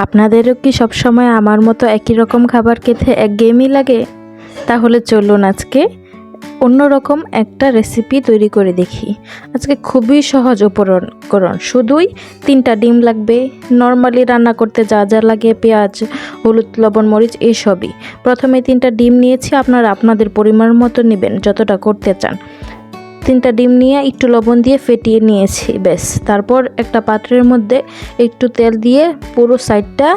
আপনাদেরও কি সবসময় আমার মতো একই রকম খাবার খেতে একঘেয়েমি লাগে? তাহলে চলুন আজকে অন্যরকম একটা রেসিপি তৈরি করে দেখি। আজকে খুবই সহজ উপকরণ, শুধুই 3টা ডিম লাগবে। নর্মালি রান্না করতে যা যা লাগে পেঁয়াজ, হলুদ, লবণ, মরিচ এসবই। প্রথমে 3টা ডিম নিয়েছি, আপনারা আপনাদের পরিমাণ মতো নেবেন যতটা করতে চান। 3টা ডিম নিয়ে একটু লবণ দিয়ে ফেটিয়ে নিয়েছি, ব্যাস। তারপর একটা পাত্রের মধ্যে একটু তেল দিয়ে পুরো সাইডটা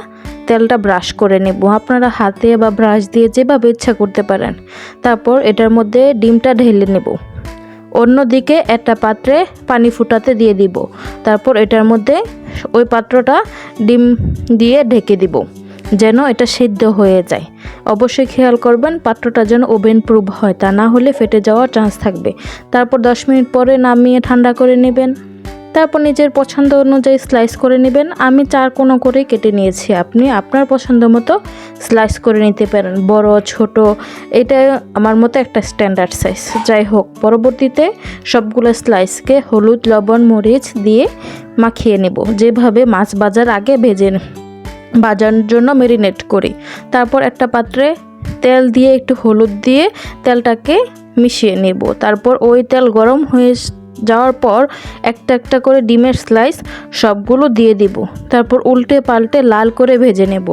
তেলটা ব্রাশ করে নেব। আপনারা হাতে বা ব্রাশ দিয়ে যেভাবে ইচ্ছা করতে পারেন। তারপর এটার মধ্যে ডিমটা ঢেলে নেব। অন্যদিকে একটা পাত্রে পানি ফুটাতে দিয়ে দিব। তারপর এটার মধ্যে ওই পাত্রটা ডিম দিয়ে ঢেকে দিব যেন এটা সিদ্ধ হয়ে যায়। অবশ্যই খেয়াল করবেন পাত্রটা যেন ওভেন প্রুফ হয়, তা না হলে ফেটে যাওয়ার চান্স থাকবে। তারপর 10 মিনিট পরে নামিয়ে ঠান্ডা করে নেবেন। তারপর নিজের পছন্দ অনুযায়ী স্লাইস করে নেবেন। আমি 4 কোণা করে কেটে নিয়েছি, আপনি আপনার পছন্দ মতো স্লাইস করে নিতে পারেন, বড় ছোট। এটা আমার মতো একটা স্ট্যান্ডার্ড সাইজ। যাই হোক, পরবর্তীতে সবগুলো স্লাইসকে হলুদ, লবণ, মরিচ দিয়ে মাখিয়ে নেব, যেভাবে মাছ ভাজার আগে ভাজার জন্য ম্যারিনেট করি। তারপর একটা পাত্রে তেল দিয়ে একটু হলুদ দিয়ে তেলটাকে মিশিয়ে নেব। তারপর ওই তেল গরম হয়ে যাওয়ার পর একটা একটা করে ডিমের স্লাইস সবগুলো দিয়ে দিব। তারপর উল্টে পাল্টে লাল করে ভেজে নেব।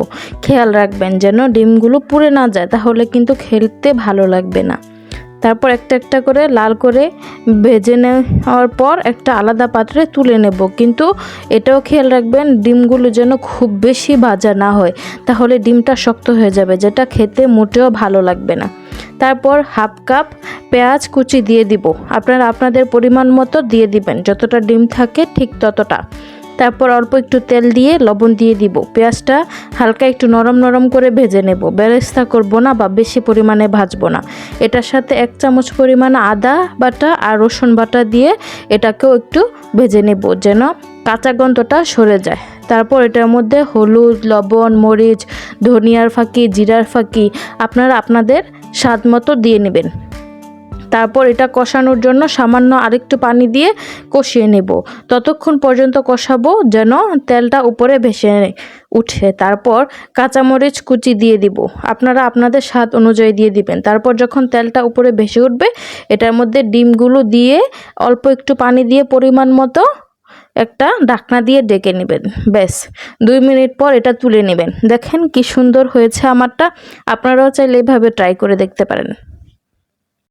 খেয়াল রাখবেন যেন ডিমগুলো পুড়ে না যায়, তাহলে কিন্তু খেতে ভালো লাগবে না। তারপর একটা একটা করে লাল করে ভেজে নেওয়ার পর একটা আলাদা পাত্রে তুলে নেব। কিন্তু এটাও খেয়াল রাখবেন ডিমগুলো যেন খুব বেশি ভাজা না হয়, তাহলে ডিমটা শক্ত হয়ে যাবে, যেটা খেতে মোটেও ভালো লাগবে না। তারপর হাফ কাপ পেঁয়াজ কুচি দিয়ে দিব। আপনারা আপনাদের পরিমাণ মতো দিয়ে দিবেন, যতটা ডিম থাকে ঠিক ততটা। তারপর অল্প একটু তেল দিয়ে লবণ দিয়ে দিব। পেঁয়াজটা হালকা একটু নরম নরম করে ভেজে নেব, বেরেস্তা করব না বা বেশি পরিমাণে ভাজবো না। এটার সাথে 1 চামচ পরিমাণ আদা বাটা আর রসুন বাটা দিয়ে এটাকেও একটু ভেজে নেব যেন কাঁচা গন্ধটা সরে যায়। তারপর এটার মধ্যে হলুদ, লবণ, মরিচ, ধনিয়ার ফাঁকি, জিরার ফাঁকি আপনারা আপনাদের স্বাদ মতো দিয়ে নেবেন। তারপর এটা কষানোর জন্য সামান্য আরেকটু পানি দিয়ে কষিয়ে নেব। ততক্ষণ পর্যন্ত কষাবো যেন তেলটা উপরে ভেসে উঠে। তারপর কাঁচামরিচ কুচি দিয়ে দিব, আপনারা আপনাদের স্বাদ অনুযায়ী দিয়ে দিবেন। তারপর যখন তেলটা উপরে ভেসে উঠবে এটার মধ্যে ডিমগুলো দিয়ে অল্প একটু পানি দিয়ে পরিমাণ মতো একটা ঢাকনা দিয়ে ডেকে নেবেন, ব্যাস। 2 মিনিট পর এটা তুলে নেবেন। দেখেন কি সুন্দর হয়েছে আমারটা। আপনারাও চাইলে এইভাবে ট্রাই করে দেখতে পারেন।